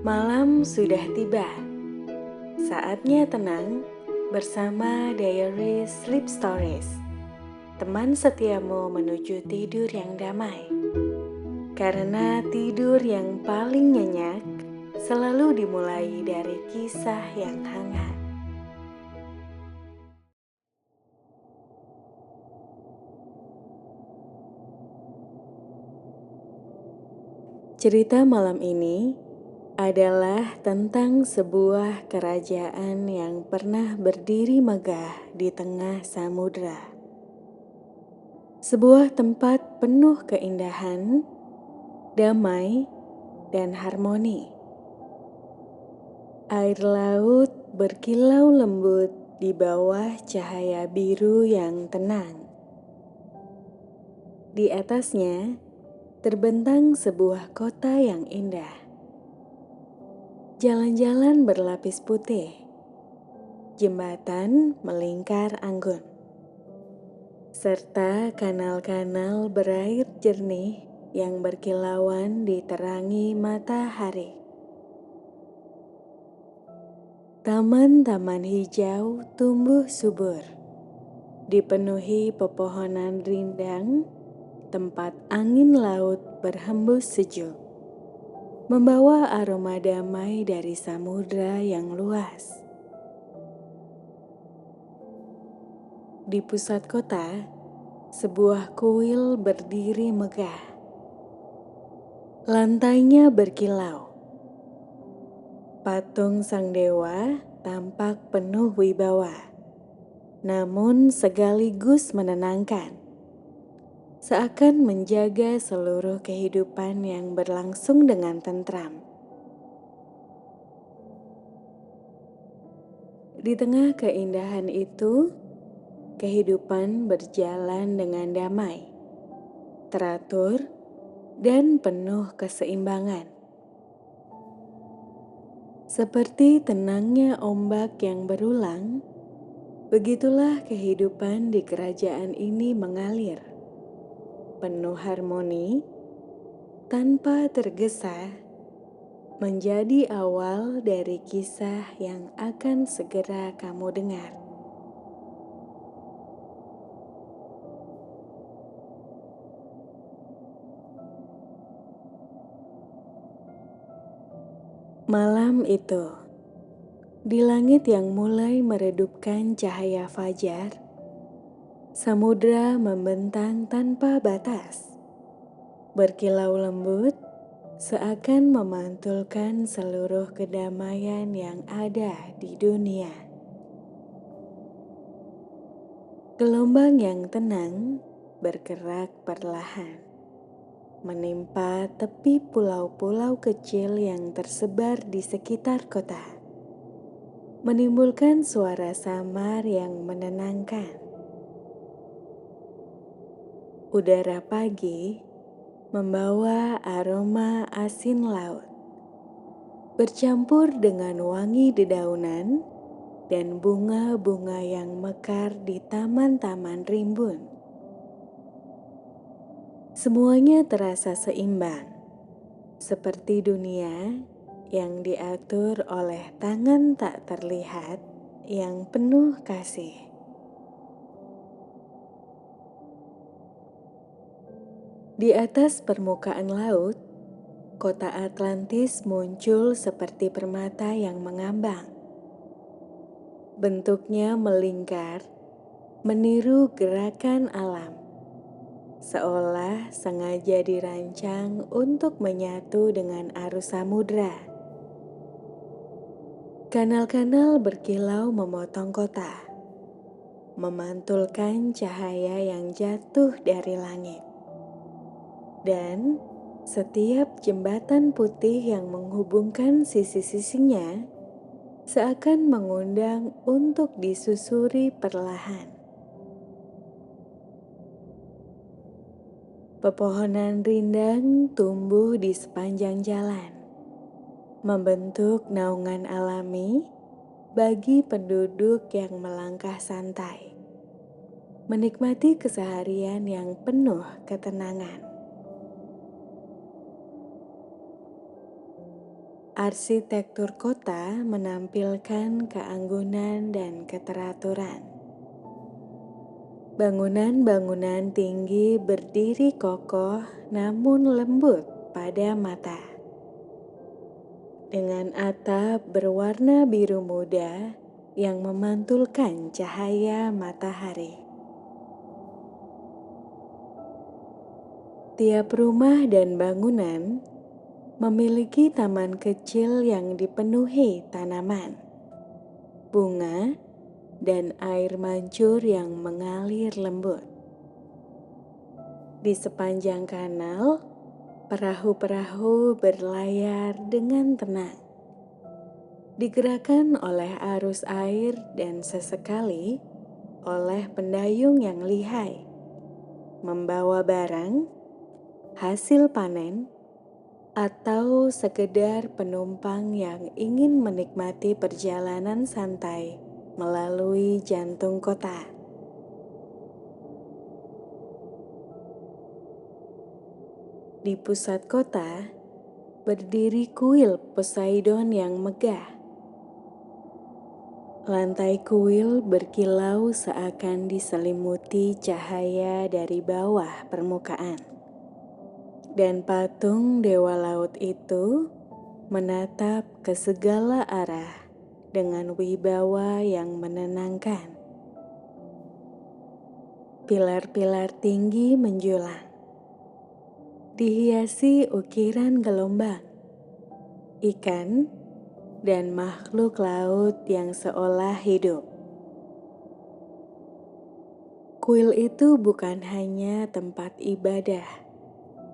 Malam sudah tiba, saatnya tenang bersama Diary Sleep Stories, teman setiamu menuju tidur yang damai. Karena tidur yang paling nyenyak selalu dimulai dari kisah yang hangat. Cerita malam ini adalah tentang sebuah kerajaan yang pernah berdiri megah di tengah samudera. Sebuah tempat penuh keindahan, damai, dan harmoni. Air laut berkilau lembut di bawah cahaya biru yang tenang. Di atasnya terbentang sebuah kota yang indah. Jalan-jalan berlapis putih, jembatan melingkar anggun, serta kanal-kanal berair jernih yang berkilauan diterangi matahari. Taman-taman hijau tumbuh subur, dipenuhi pepohonan rindang, tempat angin laut berhembus sejuk, membawa aroma damai dari samudra yang luas. Di pusat kota, sebuah kuil berdiri megah. Lantainya berkilau. Patung sang dewa tampak penuh wibawa, namun sekaligus menenangkan, seakan menjaga seluruh kehidupan yang berlangsung dengan tentram. Di tengah keindahan itu, kehidupan berjalan dengan damai, teratur, dan penuh keseimbangan. Seperti tenangnya ombak yang berulang, begitulah kehidupan di kerajaan ini mengalir, penuh harmoni, tanpa tergesa, menjadi awal dari kisah yang akan segera kamu dengar. Malam itu, di langit yang mulai meredupkan cahaya fajar, samudra membentang tanpa batas, berkilau lembut, seakan memantulkan seluruh kedamaian yang ada di dunia. Gelombang yang tenang bergerak perlahan, menimpa tepi pulau-pulau kecil yang tersebar di sekitar kota, menimbulkan suara samar yang menenangkan. Udara pagi membawa aroma asin laut, bercampur dengan wangi dedaunan dan bunga-bunga yang mekar di taman-taman rimbun. Semuanya terasa seimbang, seperti dunia yang diatur oleh tangan tak terlihat yang penuh kasih. Di atas permukaan laut, kota Atlantis muncul seperti permata yang mengambang. Bentuknya melingkar, meniru gerakan alam, seolah sengaja dirancang untuk menyatu dengan arus samudra. Kanal-kanal berkilau memotong kota, memantulkan cahaya yang jatuh dari langit. Dan setiap jembatan putih yang menghubungkan sisi-sisinya seakan mengundang untuk disusuri perlahan. Pepohonan rindang tumbuh di sepanjang jalan, membentuk naungan alami bagi penduduk yang melangkah santai, menikmati keseharian yang penuh ketenangan. arsitektur kota menampilkan keanggunan dan keteraturan. Bangunan-bangunan tinggi berdiri kokoh namun lembut pada mata. Dengan atap berwarna biru muda yang memantulkan cahaya matahari. Tiap rumah dan bangunan memiliki taman kecil yang dipenuhi tanaman, bunga, dan air mancur yang mengalir lembut. Di sepanjang kanal, perahu-perahu berlayar dengan tenang, digerakkan oleh arus air dan sesekali oleh pendayung yang lihai, membawa barang, hasil panen, atau sekedar penumpang yang ingin menikmati perjalanan santai melalui jantung kota. Di pusat kota, berdiri kuil Poseidon yang megah. Lantai kuil berkilau seakan diselimuti cahaya dari bawah permukaan. Dan patung dewa laut itu menatap ke segala arah dengan wibawa yang menenangkan. Pilar-pilar tinggi menjulang, dihiasi ukiran gelombang, ikan, dan makhluk laut yang seolah hidup. Kuil itu bukan hanya tempat ibadah,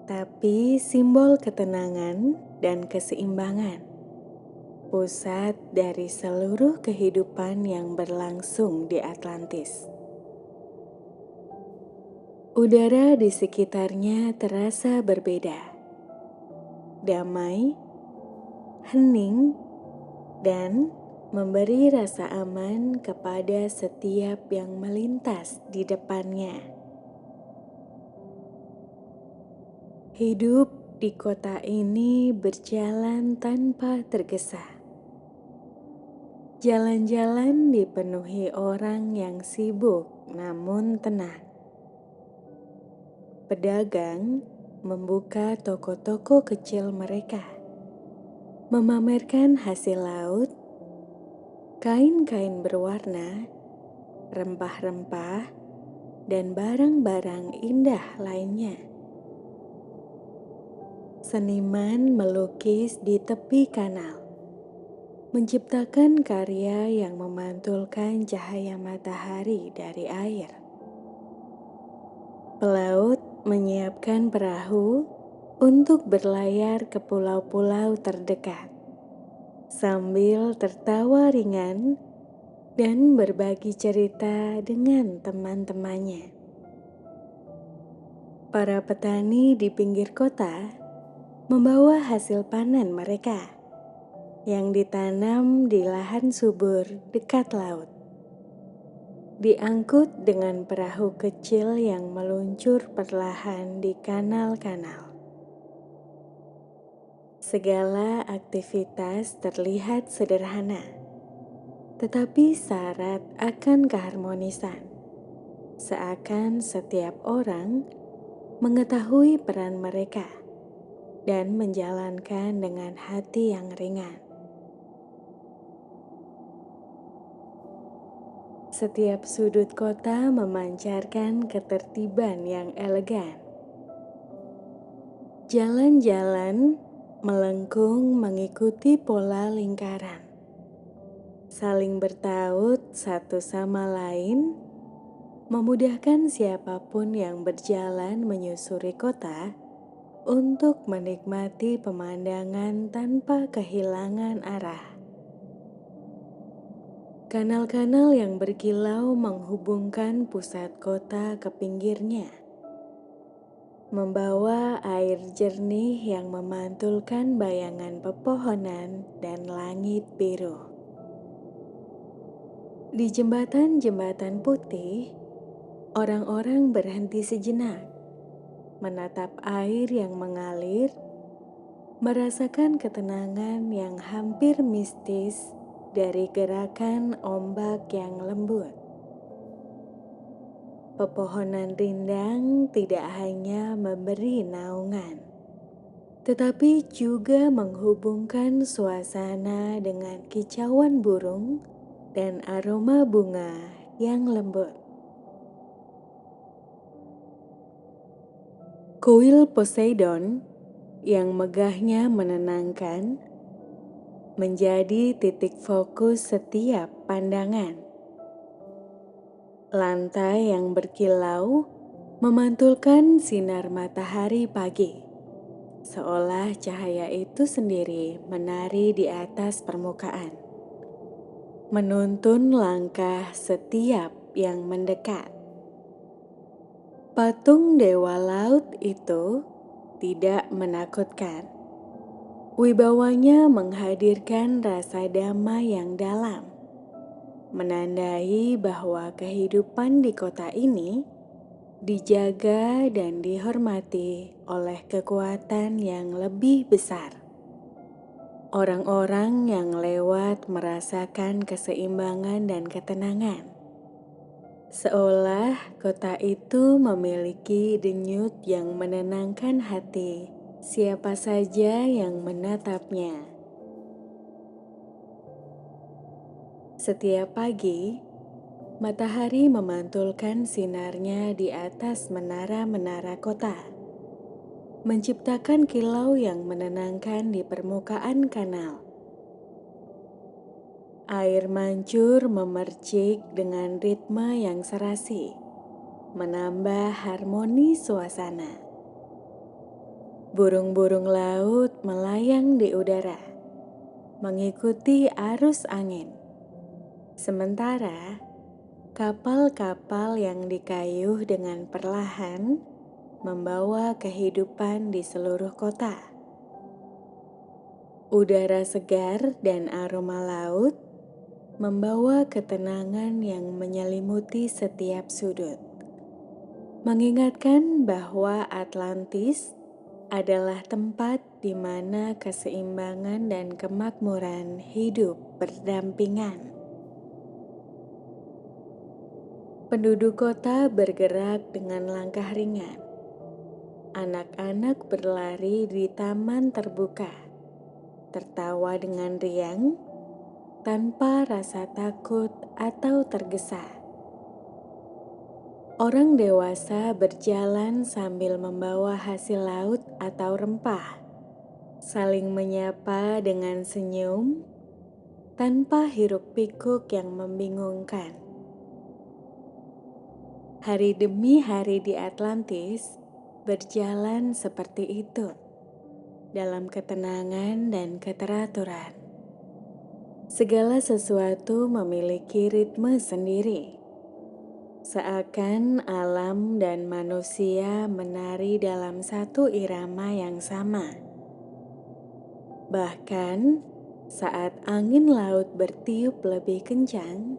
tapi simbol ketenangan dan keseimbangan, pusat dari seluruh kehidupan yang berlangsung di Atlantis. Udara di sekitarnya terasa berbeda, damai, hening, dan memberi rasa aman kepada setiap yang melintas di depannya. Hidup di kota ini berjalan tanpa tergesa. Jalan-jalan dipenuhi orang yang sibuk namun tenang. Pedagang membuka toko-toko kecil mereka, memamerkan hasil laut, kain-kain berwarna, rempah-rempah, dan barang-barang indah lainnya. Seniman melukis di tepi kanal, menciptakan karya yang memantulkan cahaya matahari dari air. Pelaut menyiapkan perahu untuk berlayar ke pulau-pulau terdekat, sambil tertawa ringan dan berbagi cerita dengan teman-temannya. Para petani di pinggir kota membawa hasil panen mereka yang ditanam di lahan subur dekat laut, diangkut dengan perahu kecil yang meluncur perlahan di kanal-kanal. Segala aktivitas terlihat sederhana, tetapi syarat akan keharmonisan, seakan setiap orang mengetahui peran mereka dan menjalankan dengan hati yang ringan. Setiap sudut kota memancarkan ketertiban yang elegan. Jalan-jalan melengkung mengikuti pola lingkaran, saling bertaut satu sama lain, memudahkan siapapun yang berjalan menyusuri kota untuk menikmati pemandangan tanpa kehilangan arah. Kanal-kanal yang berkilau menghubungkan pusat kota ke pinggirnya, membawa air jernih yang memantulkan bayangan pepohonan dan langit biru. Di jembatan-jembatan putih, orang-orang berhenti sejenak, menatap air yang mengalir, merasakan ketenangan yang hampir mistis dari gerakan ombak yang lembut. Pepohonan rindang tidak hanya memberi naungan, tetapi juga menghubungkan suasana dengan kicauan burung dan aroma bunga yang lembut. Kuil Poseidon yang megahnya menenangkan menjadi titik fokus setiap pandangan. Lantai yang berkilau memantulkan sinar matahari pagi, seolah cahaya itu sendiri menari di atas permukaan, menuntun langkah setiap yang mendekat. Patung dewa laut itu tidak menakutkan. Wibawanya menghadirkan rasa damai yang dalam, menandai bahwa kehidupan di kota ini dijaga dan dihormati oleh kekuatan yang lebih besar. Orang-orang yang lewat merasakan keseimbangan dan ketenangan, seolah kota itu memiliki denyut yang menenangkan hati siapa saja yang menatapnya. Setiap pagi, matahari memantulkan sinarnya di atas menara-menara kota, menciptakan kilau yang menenangkan di permukaan kanal. Air mancur memercik dengan ritme yang serasi, menambah harmoni suasana. Burung-burung laut melayang di udara, mengikuti arus angin. Sementara kapal-kapal yang dikayuh dengan perlahan membawa kehidupan di seluruh kota. Udara segar dan aroma laut membawa ketenangan yang menyelimuti setiap sudut, mengingatkan bahwa Atlantis adalah tempat di mana keseimbangan dan kemakmuran hidup berdampingan. Penduduk kota bergerak dengan langkah ringan. Anak-anak berlari di taman terbuka, tertawa dengan riang tanpa rasa takut atau tergesa. Orang dewasa berjalan sambil membawa hasil laut atau rempah, saling menyapa dengan senyum tanpa hiruk-pikuk yang membingungkan. Hari demi hari di Atlantis berjalan seperti itu, dalam ketenangan dan keteraturan. Segala sesuatu memiliki ritme sendiri, seakan alam dan manusia menari dalam satu irama yang sama. Bahkan saat angin laut bertiup lebih kencang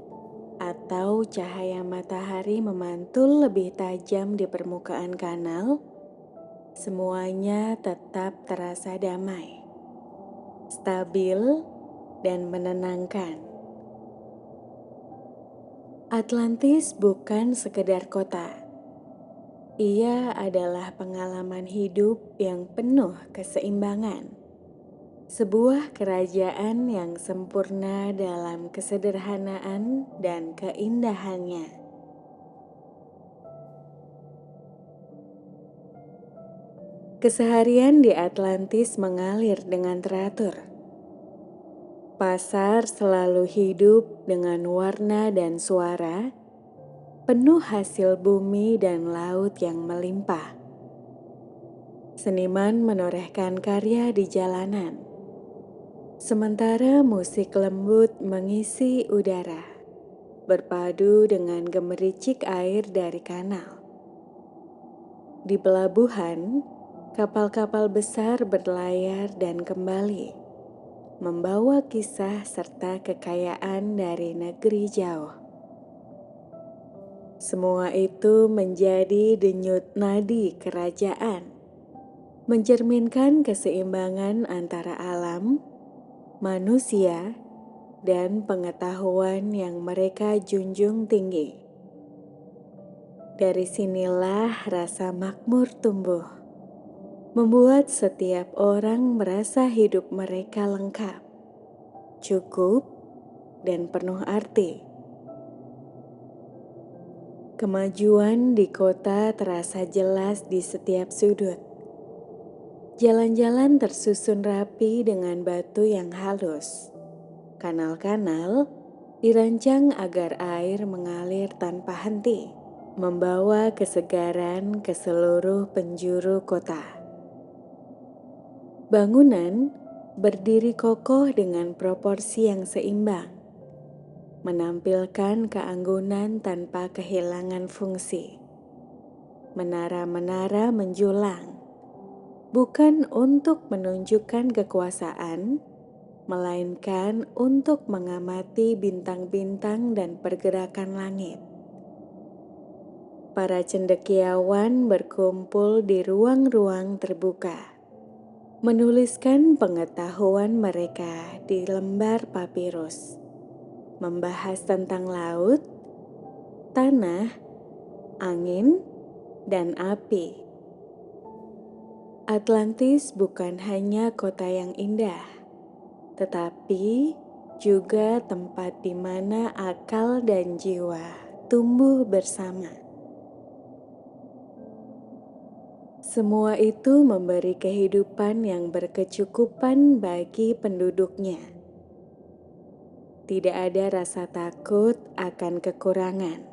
atau cahaya matahari memantul lebih tajam di permukaan kanal, semuanya tetap terasa damai, stabil, dan menenangkan. Atlantis bukan sekedar kota. Ia adalah pengalaman hidup yang penuh keseimbangan. Sebuah kerajaan yang sempurna dalam kesederhanaan dan keindahannya. Keseharian di Atlantis mengalir dengan teratur. Pasar selalu hidup dengan warna dan suara, penuh hasil bumi dan laut yang melimpah. Seniman menorehkan karya di jalanan, sementara musik lembut mengisi udara, berpadu dengan gemericik air dari kanal. Di pelabuhan, kapal-kapal besar berlayar dan kembali, membawa kisah serta kekayaan dari negeri jauh. Semua itu menjadi denyut nadi kerajaan, mencerminkan keseimbangan antara alam, manusia, dan pengetahuan yang mereka junjung tinggi. Dari sinilah rasa makmur tumbuh, membuat setiap orang merasa hidup mereka lengkap, cukup, dan penuh arti. Kemajuan di kota terasa jelas di setiap sudut. Jalan-jalan tersusun rapi dengan batu yang halus. Kanal-kanal dirancang agar air mengalir tanpa henti, membawa kesegaran ke seluruh penjuru kota. Bangunan berdiri kokoh dengan proporsi yang seimbang, menampilkan keanggunan tanpa kehilangan fungsi. Menara-menara menjulang, bukan untuk menunjukkan kekuasaan, melainkan untuk mengamati bintang-bintang dan pergerakan langit. Para cendekiawan berkumpul di ruang-ruang terbuka, menuliskan pengetahuan mereka di lembar papirus, membahas tentang laut, tanah, angin, dan api. Atlantis bukan hanya kota yang indah, tetapi juga tempat di mana akal dan jiwa tumbuh bersama. Semua itu memberi kehidupan yang berkecukupan bagi penduduknya. Tidak ada rasa takut akan kekurangan.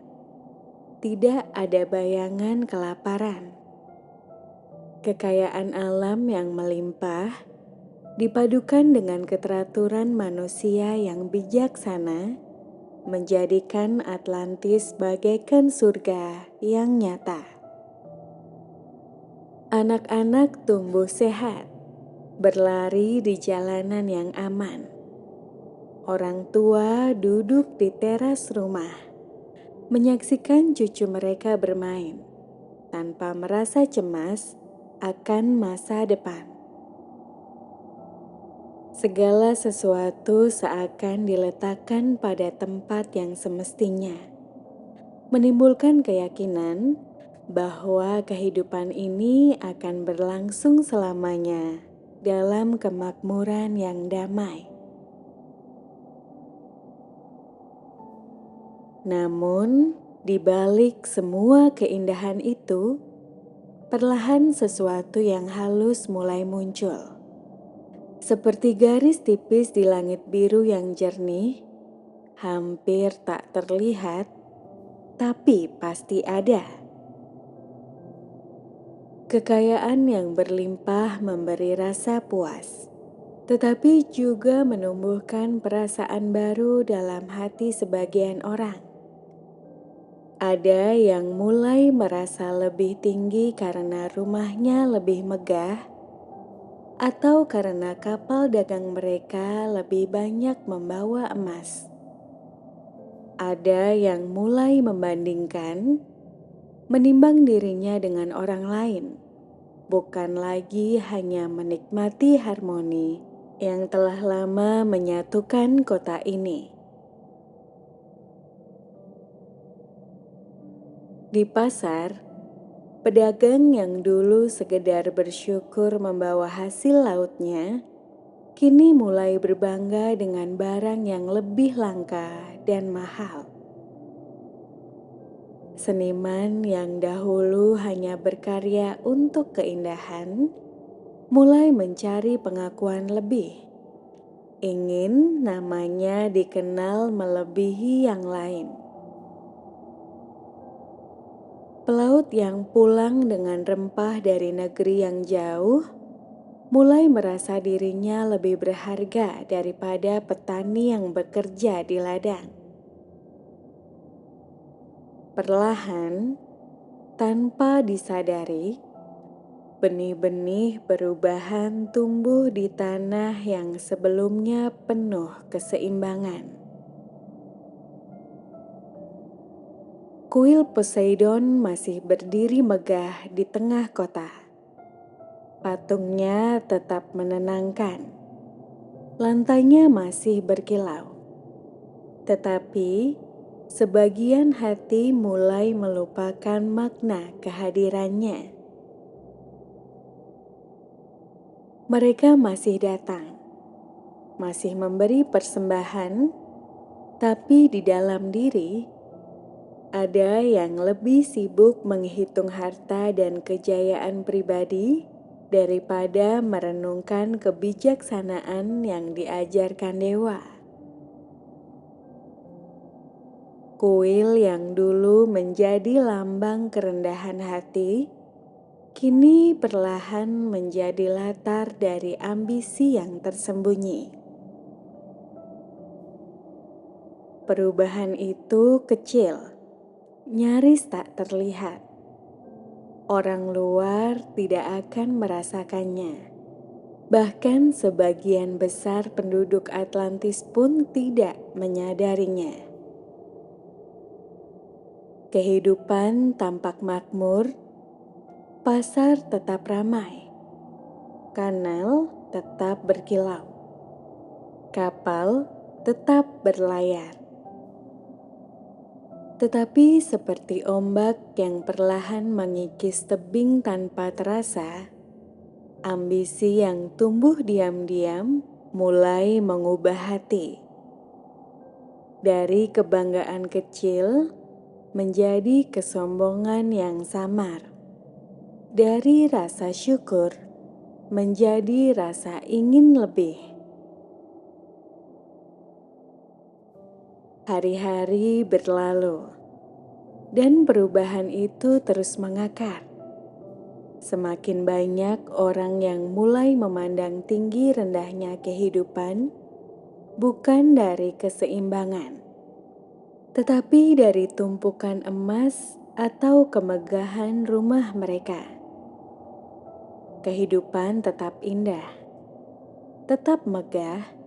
Tidak ada bayangan kelaparan. Kekayaan alam yang melimpah dipadukan dengan keteraturan manusia yang bijaksana, menjadikan Atlantis bagaikan surga yang nyata. Anak-anak tumbuh sehat, berlari di jalanan yang aman. Orang tua duduk di teras rumah, menyaksikan cucu mereka bermain, tanpa merasa cemas akan masa depan. Segala sesuatu seakan diletakkan pada tempat yang semestinya, menimbulkan keyakinan bahwa kehidupan ini akan berlangsung selamanya dalam kemakmuran yang damai. Namun, di balik semua keindahan itu, perlahan sesuatu yang halus mulai muncul. Seperti garis tipis di langit biru yang jernih, hampir tak terlihat, tapi pasti ada. Kekayaan yang berlimpah memberi rasa puas, tetapi juga menumbuhkan perasaan baru dalam hati sebagian orang. Ada yang mulai merasa lebih tinggi karena rumahnya lebih megah, atau karena kapal dagang mereka lebih banyak membawa emas. Ada yang mulai membandingkan, menimbang dirinya dengan orang lain, bukan lagi hanya menikmati harmoni yang telah lama menyatukan kota ini. Di pasar, pedagang yang dulu sekedar bersyukur membawa hasil lautnya, kini mulai berbangga dengan barang yang lebih langka dan mahal. Seniman yang dahulu hanya berkarya untuk keindahan, mulai mencari pengakuan lebih. Ingin namanya dikenal melebihi yang lain. Pelaut yang pulang dengan rempah dari negeri yang jauh mulai merasa dirinya lebih berharga daripada petani yang bekerja di ladang. Perlahan, tanpa disadari, benih-benih perubahan tumbuh di tanah yang sebelumnya penuh keseimbangan. Kuil Poseidon masih berdiri megah di tengah kota. Patungnya tetap menenangkan. Lantainya masih berkilau. Tetapi sebagian hati mulai melupakan makna kehadirannya. Mereka masih datang, masih memberi persembahan, tapi di dalam diri ada yang lebih sibuk menghitung harta dan kejayaan pribadi daripada merenungkan kebijaksanaan yang diajarkan dewa. Kuil yang dulu menjadi lambang kerendahan hati, kini perlahan menjadi latar dari ambisi yang tersembunyi. Perubahan itu kecil, nyaris tak terlihat. Orang luar tidak akan merasakannya. Bahkan sebagian besar penduduk Atlantis pun tidak menyadarinya. Kehidupan tampak makmur, pasar tetap ramai, kanal tetap berkilau, kapal tetap berlayar. Tetapi seperti ombak yang perlahan mengikis tebing tanpa terasa, ambisi yang tumbuh diam-diam mulai mengubah hati. Dari kebanggaan kecil menjadi kesombongan yang samar. Dari rasa syukur menjadi rasa ingin lebih. Hari-hari berlalu, dan perubahan itu terus mengakar. Semakin banyak orang yang mulai memandang tinggi rendahnya kehidupan, bukan dari keseimbangan, tetapi dari tumpukan emas atau kemegahan rumah mereka. Kehidupan tetap indah, tetap megah,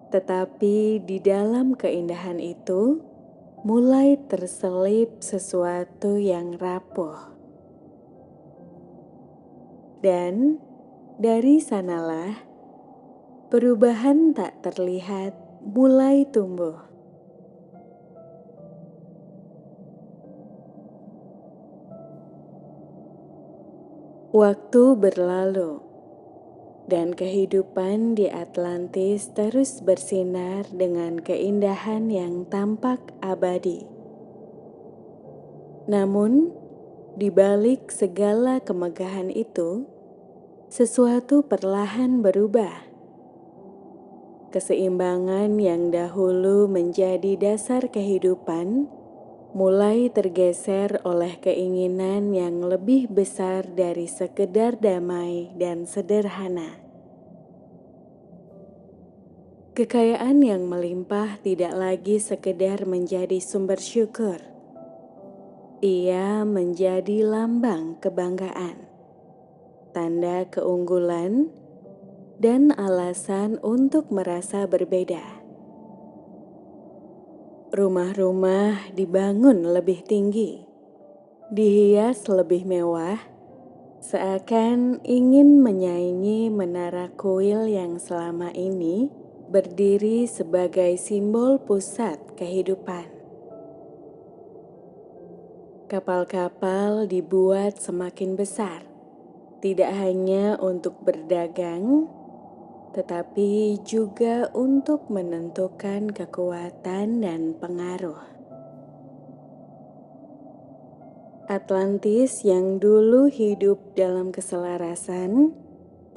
tetapi di dalam keindahan itu mulai terselip sesuatu yang rapuh. Dan dari sanalah perubahan tak terlihat mulai tumbuh. Waktu berlalu, dan kehidupan di Atlantis terus bersinar dengan keindahan yang tampak abadi. Namun, di balik segala kemegahan itu, sesuatu perlahan berubah. Keseimbangan yang dahulu menjadi dasar kehidupan mulai tergeser oleh keinginan yang lebih besar dari sekedar damai dan sederhana. Kekayaan yang melimpah tidak lagi sekedar menjadi sumber syukur. Ia menjadi lambang kebanggaan, tanda keunggulan, dan alasan untuk merasa berbeda. Rumah-rumah dibangun lebih tinggi, dihias lebih mewah, seakan ingin menyaingi menara kuil yang selama ini berdiri sebagai simbol pusat kehidupan. Kapal-kapal dibuat semakin besar, tidak hanya untuk berdagang, tetapi juga untuk menentukan kekuatan dan pengaruh. Atlantis yang dulu hidup dalam keselarasan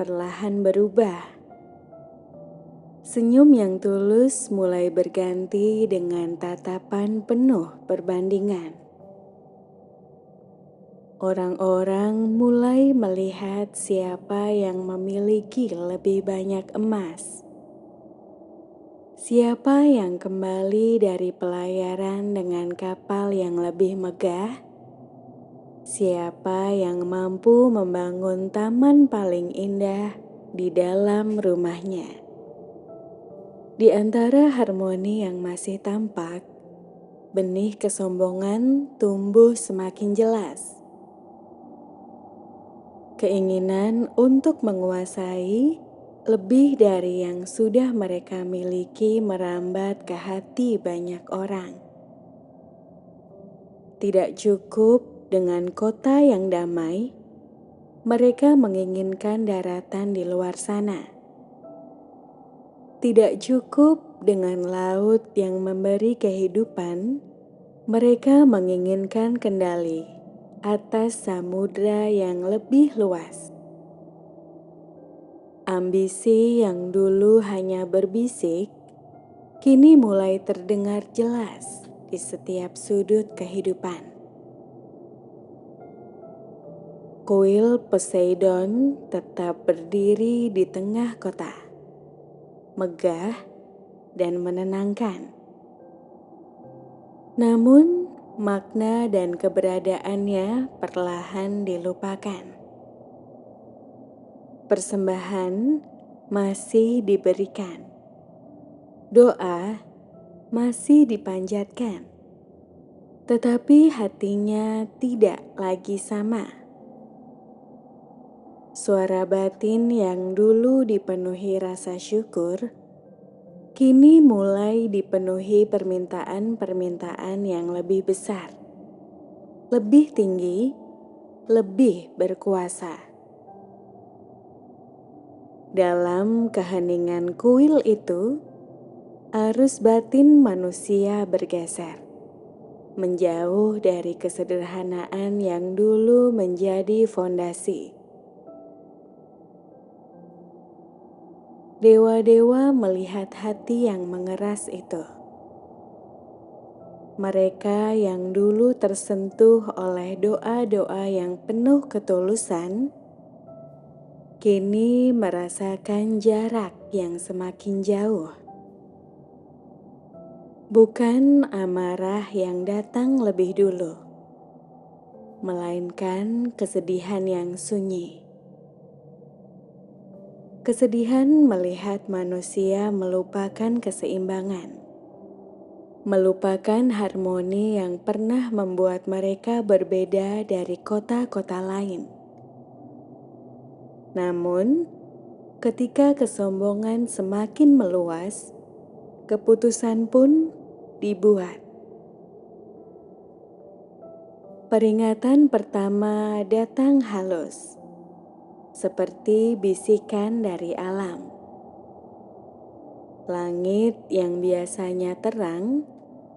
perlahan berubah. Senyum yang tulus mulai berganti dengan tatapan penuh perbandingan. Orang-orang mulai melihat siapa yang memiliki lebih banyak emas, siapa yang kembali dari pelayaran dengan kapal yang lebih megah, siapa yang mampu membangun taman paling indah di dalam rumahnya. Di antara harmoni yang masih tampak, benih kesombongan tumbuh semakin jelas. Keinginan untuk menguasai lebih dari yang sudah mereka miliki merambat ke hati banyak orang. Tidak cukup dengan kota yang damai, mereka menginginkan daratan di luar sana. Tidak cukup dengan laut yang memberi kehidupan, mereka menginginkan kendali atas samudra yang lebih luas. Ambisi yang dulu hanya berbisik, kini mulai terdengar jelas di setiap sudut kehidupan. Kuil Poseidon tetap berdiri di tengah kota, megah dan menenangkan. Namun, makna dan keberadaannya perlahan dilupakan. Persembahan masih diberikan, doa masih dipanjatkan, tetapi hatinya tidak lagi sama. Suara batin yang dulu dipenuhi rasa syukur, kini mulai dipenuhi permintaan-permintaan yang lebih besar, lebih tinggi, lebih berkuasa. Dalam keheningan kuil itu, arus batin manusia bergeser, menjauh dari kesederhanaan yang dulu menjadi fondasi. Dewa-dewa melihat hati yang mengeras itu. Mereka yang dulu tersentuh oleh doa-doa yang penuh ketulusan, kini merasakan jarak yang semakin jauh. Bukan amarah yang datang lebih dulu, melainkan kesedihan yang sunyi. Kesedihan melihat manusia melupakan keseimbangan, melupakan harmoni yang pernah membuat mereka berbeda dari kota-kota lain. Namun, ketika kesombongan semakin meluas, keputusan pun dibuat. Peringatan pertama datang halus, seperti bisikan dari alam. Langit yang biasanya terang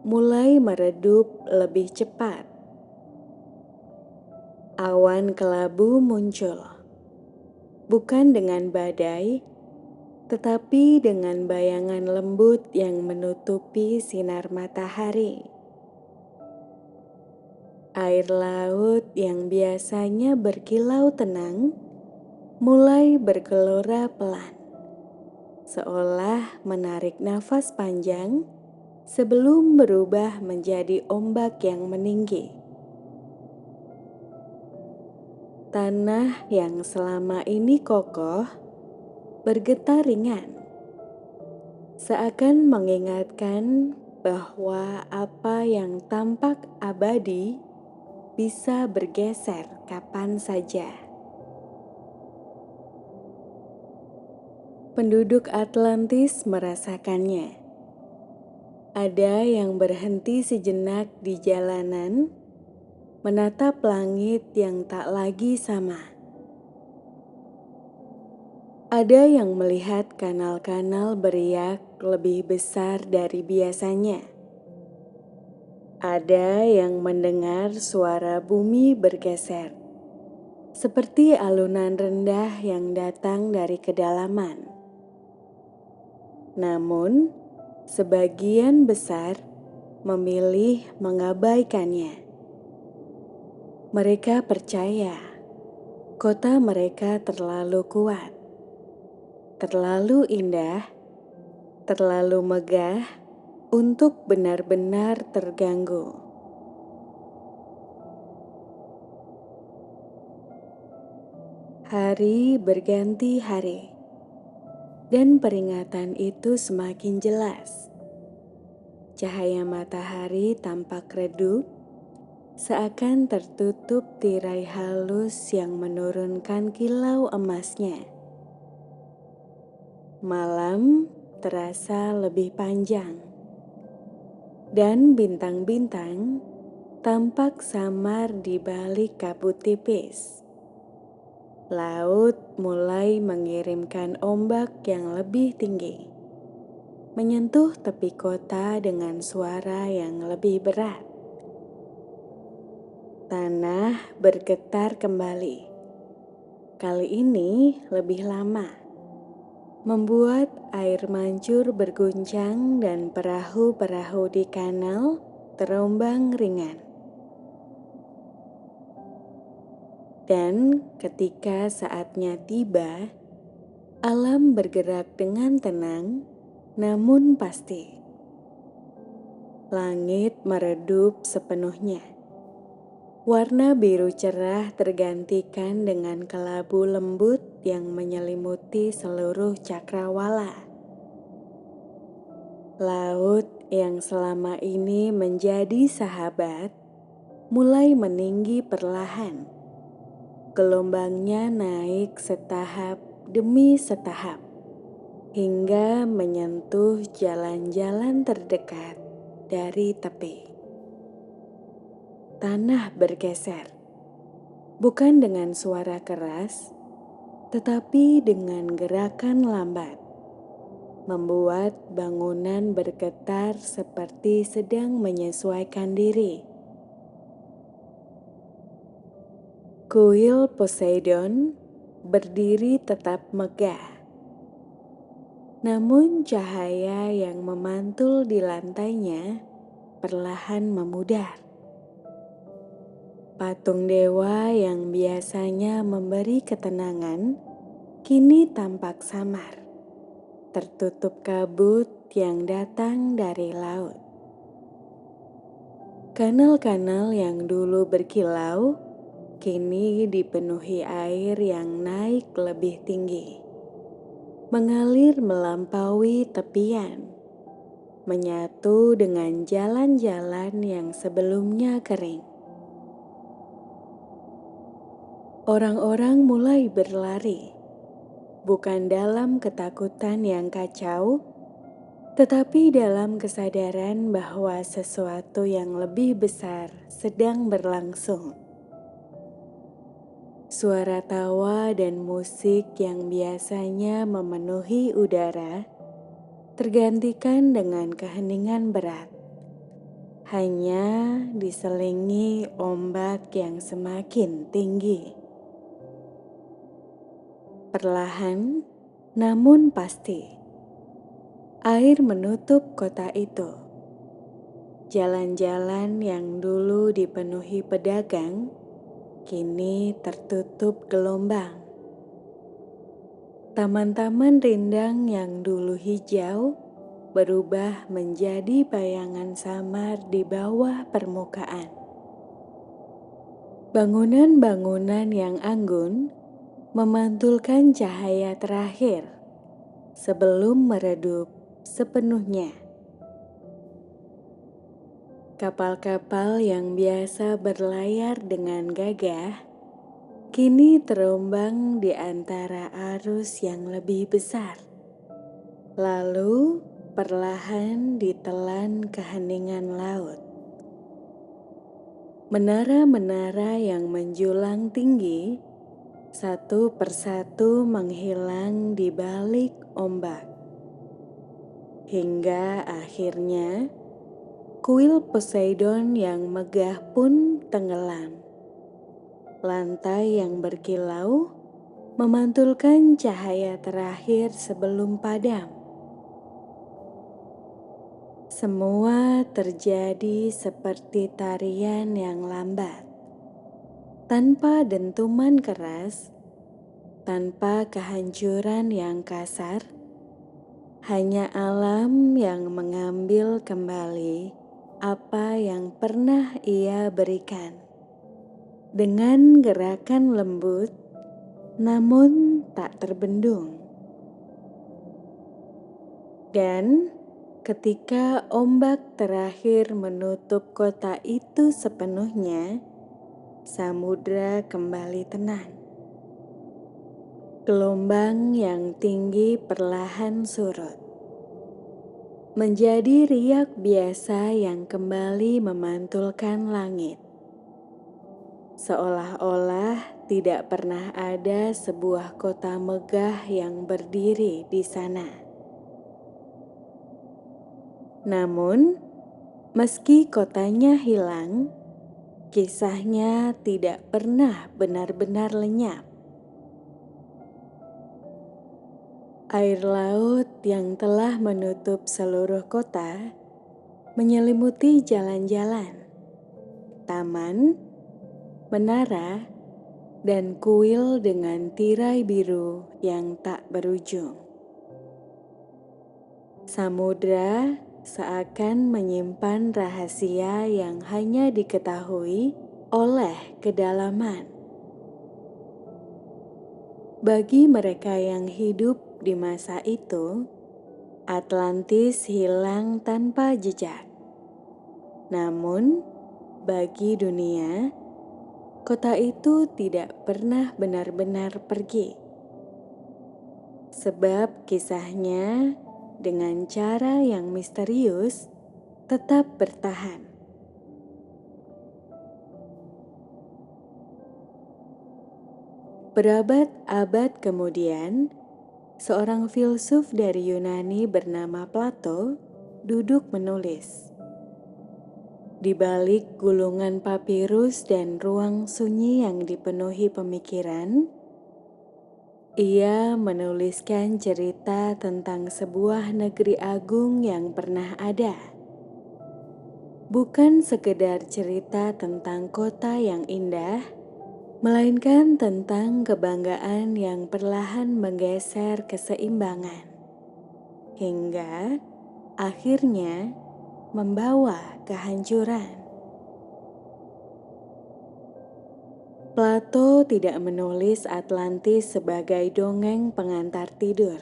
mulai meredup lebih cepat. Awan kelabu muncul, bukan dengan badai, tetapi dengan bayangan lembut yang menutupi sinar matahari. Air laut yang biasanya berkilau tenang mulai bergelora pelan, seolah menarik nafas panjang sebelum berubah menjadi ombak yang meninggi. Tanah yang selama ini kokoh bergetar ringan, seakan mengingatkan bahwa apa yang tampak abadi bisa bergeser kapan saja. Penduduk Atlantis merasakannya. Ada yang berhenti sejenak di jalanan, menatap langit yang tak lagi sama. Ada yang melihat kanal-kanal beriak lebih besar dari biasanya. Ada yang mendengar suara bumi bergeser, seperti alunan rendah yang datang dari kedalaman. Namun, sebagian besar memilih mengabaikannya. Mereka percaya kota mereka terlalu kuat, terlalu indah, terlalu megah untuk benar-benar terganggu. Hari berganti hari, dan peringatan itu semakin jelas. Cahaya matahari tampak redup, seakan tertutup tirai halus yang menurunkan kilau emasnya. Malam terasa lebih panjang, dan bintang-bintang tampak samar di balik kabut tipis. Laut mulai mengirimkan ombak yang lebih tinggi, menyentuh tepi kota dengan suara yang lebih berat. Tanah bergetar kembali, kali ini lebih lama, membuat air mancur berguncang dan perahu-perahu di kanal terombang ringan. Dan ketika saatnya tiba, alam bergerak dengan tenang namun pasti. Langit meredup sepenuhnya. Warna biru cerah tergantikan dengan kelabu lembut yang menyelimuti seluruh cakrawala. Laut yang selama ini menjadi sahabat mulai meninggi perlahan. Gelombangnya naik setahap demi setahap hingga menyentuh jalan-jalan terdekat dari tepi. Tanah bergeser, bukan dengan suara keras, tetapi dengan gerakan lambat, membuat bangunan bergetar seperti sedang menyesuaikan diri. Kuil Poseidon berdiri tetap megah, namun cahaya yang memantul di lantainya perlahan memudar. Patung dewa yang biasanya memberi ketenangan kini tampak samar, tertutup kabut yang datang dari laut. Kanal-kanal yang dulu berkilau kini dipenuhi air yang naik lebih tinggi, mengalir melampaui tepian, menyatu dengan jalan-jalan yang sebelumnya kering. Orang-orang mulai berlari, bukan dalam ketakutan yang kacau, tetapi dalam kesadaran bahwa sesuatu yang lebih besar sedang berlangsung. Suara tawa dan musik yang biasanya memenuhi udara tergantikan dengan keheningan berat, hanya diselingi ombak yang semakin tinggi. Perlahan, namun pasti, air menutup kota itu. Jalan-jalan yang dulu dipenuhi pedagang, kini tertutup gelombang. Taman-taman rindang yang dulu hijau, berubah menjadi bayangan samar di bawah permukaan. Bangunan-bangunan yang anggun memantulkan cahaya terakhir sebelum meredup sepenuhnya. Kapal-kapal yang biasa berlayar dengan gagah kini terombang di antara arus yang lebih besar, lalu perlahan ditelan keheningan laut. Menara-menara yang menjulang tinggi satu persatu menghilang di balik ombak. Hingga akhirnya kuil Poseidon yang megah pun tenggelam. Lantai yang berkilau memantulkan cahaya terakhir sebelum padam. Semua terjadi seperti tarian yang lambat, tanpa dentuman keras, tanpa kehancuran yang kasar, hanya alam yang mengambil kembali apa yang pernah ia berikan. Dengan gerakan lembut, namun tak terbendung. Dan Ketika ombak terakhir menutup kota itu sepenuhnya, samudra kembali tenang. Gelombang yang tinggi perlahan surut, menjadi riak biasa yang kembali memantulkan langit. Seolah-olah tidak pernah ada sebuah kota megah yang berdiri di sana. Namun, meski kotanya hilang, kisahnya tidak pernah benar-benar lenyap. Air laut yang telah menutup seluruh kota menyelimuti jalan-jalan, taman, menara, dan kuil dengan tirai biru yang tak berujung. Samudra seakan menyimpan rahasia yang hanya diketahui oleh kedalaman. Bagi mereka yang hidup di masa itu, Atlantis hilang tanpa jejak. Namun, bagi dunia, kota itu tidak pernah benar-benar pergi. Sebab kisahnya dengan cara yang misterius tetap bertahan. Berabad-abad kemudian, seorang filsuf dari Yunani bernama Plato duduk menulis. Di balik gulungan papirus dan ruang sunyi yang dipenuhi pemikiran, ia menuliskan cerita tentang sebuah negeri agung yang pernah ada. Bukan sekedar cerita tentang kota yang indah, melainkan tentang kebanggaan yang perlahan menggeser keseimbangan, hingga akhirnya membawa kehancuran. Plato tidak menulis Atlantis sebagai dongeng pengantar tidur,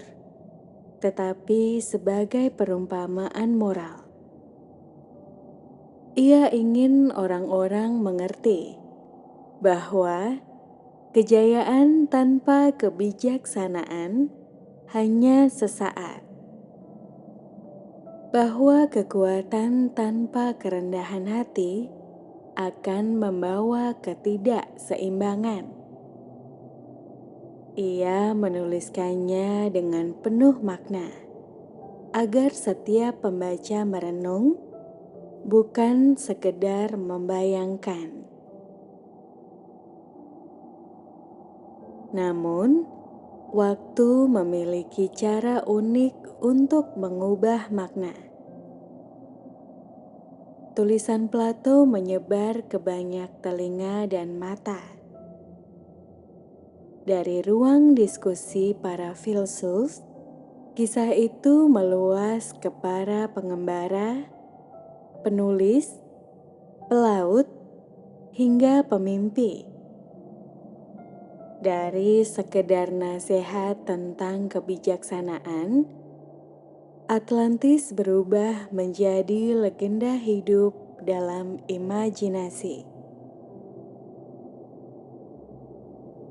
tetapi sebagai perumpamaan moral. Ia ingin orang-orang mengerti bahwa kejayaan tanpa kebijaksanaan hanya sesaat, bahwa kekuatan tanpa kerendahan hati akan membawa ketidakseimbangan. Ia menuliskannya dengan penuh makna, agar setiap pembaca merenung, bukan sekedar membayangkan. Namun, waktu memiliki cara unik untuk mengubah makna. Tulisan Plato menyebar ke banyak telinga dan mata. Dari ruang diskusi para filsuf, kisah itu meluas ke para pengembara, penulis, pelaut, hingga pemimpi. Dari sekedar nasihat tentang kebijaksanaan, Atlantis berubah menjadi legenda hidup dalam imajinasi.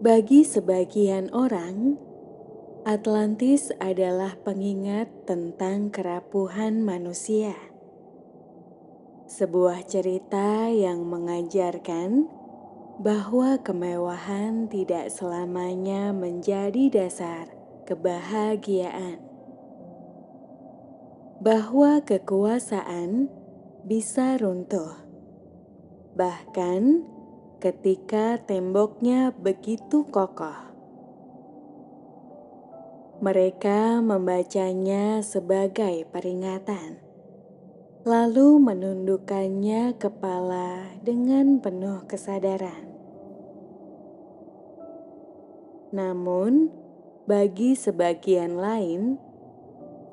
Bagi sebagian orang, Atlantis adalah pengingat tentang kerapuhan manusia. Sebuah cerita yang mengajarkan bahwa kemewahan tidak selamanya menjadi dasar kebahagiaan. Bahwa kekuasaan bisa runtuh, bahkan ketika temboknya begitu kokoh. Mereka membacanya sebagai peringatan, lalu menundukkannya kepala dengan penuh kesadaran. Namun, bagi sebagian lain,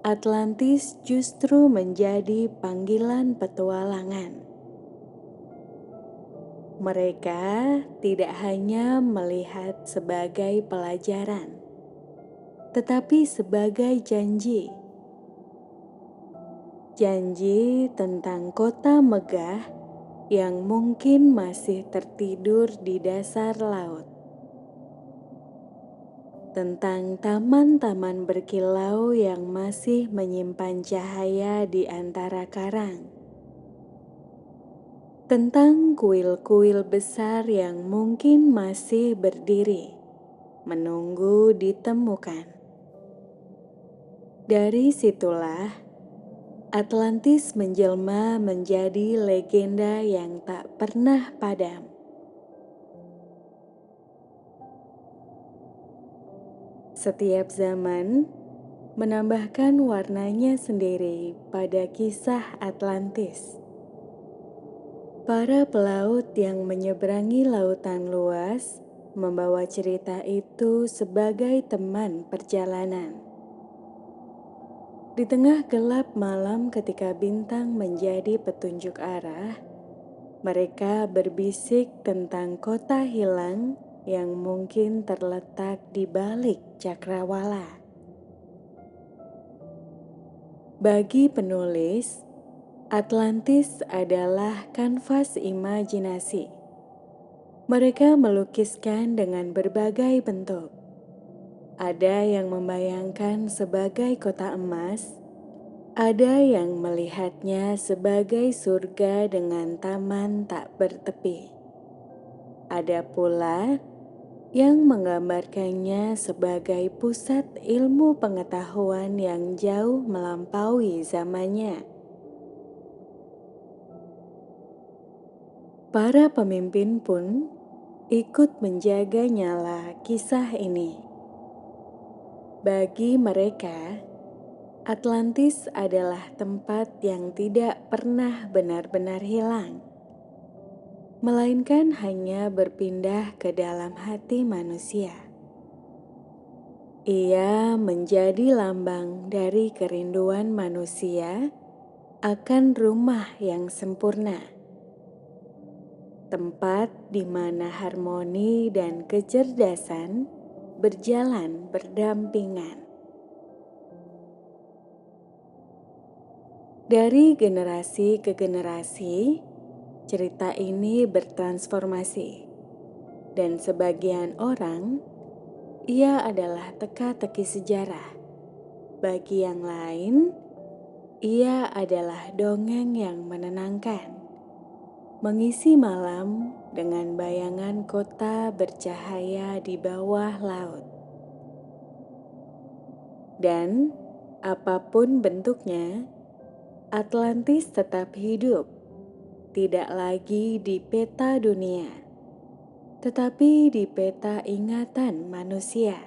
Atlantis justru menjadi panggilan petualangan. Mereka tidak hanya melihat sebagai pelajaran, tetapi sebagai janji. Janji tentang kota megah yang mungkin masih tertidur di dasar laut. Tentang taman-taman berkilau yang masih menyimpan cahaya di antara karang. Tentang kuil-kuil besar yang mungkin masih berdiri, menunggu ditemukan. Dari situlah Atlantis menjelma menjadi legenda yang tak pernah padam. Setiap zaman menambahkan warnanya sendiri pada kisah Atlantis. Para pelaut yang menyeberangi lautan luas membawa cerita itu sebagai teman perjalanan. Di tengah gelap malam ketika bintang menjadi petunjuk arah, mereka berbisik tentang kota hilang yang mungkin terletak di balik cakrawala. Bagi penulis, Atlantis adalah kanvas imajinasi. Mereka melukiskan dengan berbagai bentuk. Ada yang membayangkan sebagai kota emas, ada yang melihatnya sebagai surga dengan taman tak bertepi. Ada pula yang menggambarkannya sebagai pusat ilmu pengetahuan yang jauh melampaui zamannya. Para pemimpin pun ikut menjaga nyala kisah ini. Bagi mereka, Atlantis adalah tempat yang tidak pernah benar-benar hilang, melainkan hanya berpindah ke dalam hati manusia. Ia menjadi lambang dari kerinduan manusia akan rumah yang sempurna, tempat di mana harmoni dan kecerdasan berjalan berdampingan. Dari generasi ke generasi, cerita ini bertransformasi, dan sebagian orang, ia adalah teka-teki sejarah. Bagi yang lain, ia adalah dongeng yang menenangkan, mengisi malam dengan bayangan kota bercahaya di bawah laut. Dan apapun bentuknya, Atlantis tetap hidup, tidak lagi di peta dunia, tetapi di peta ingatan manusia.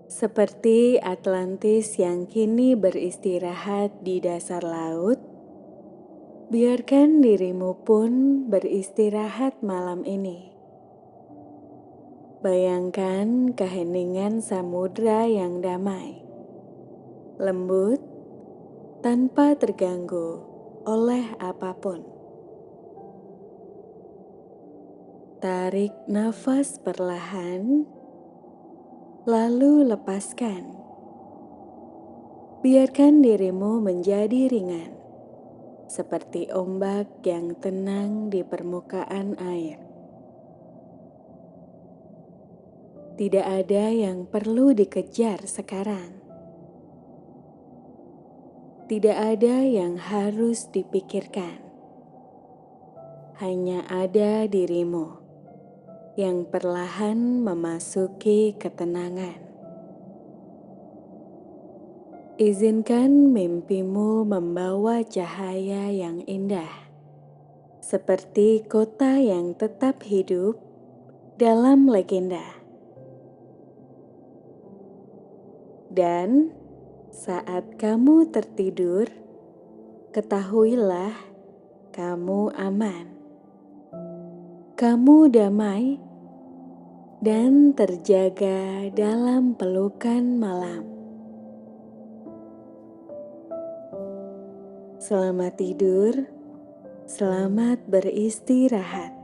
Seperti Atlantis yang kini beristirahat di dasar laut, biarkan dirimu pun beristirahat malam ini. Bayangkan keheningan samudra yang damai, lembut, tanpa terganggu oleh apapun. Tarik nafas perlahan, lalu lepaskan. Biarkan dirimu menjadi ringan, seperti ombak yang tenang di permukaan air. Tidak ada yang perlu dikejar sekarang. Tidak ada yang harus dipikirkan. Hanya ada dirimu yang perlahan memasuki ketenangan. Izinkan mimpimu membawa cahaya yang indah, seperti kota yang tetap hidup dalam legenda. Dan saat kamu tertidur, ketahuilah kamu aman, kamu damai, dan terjaga dalam pelukan malam. Selamat tidur, selamat beristirahat.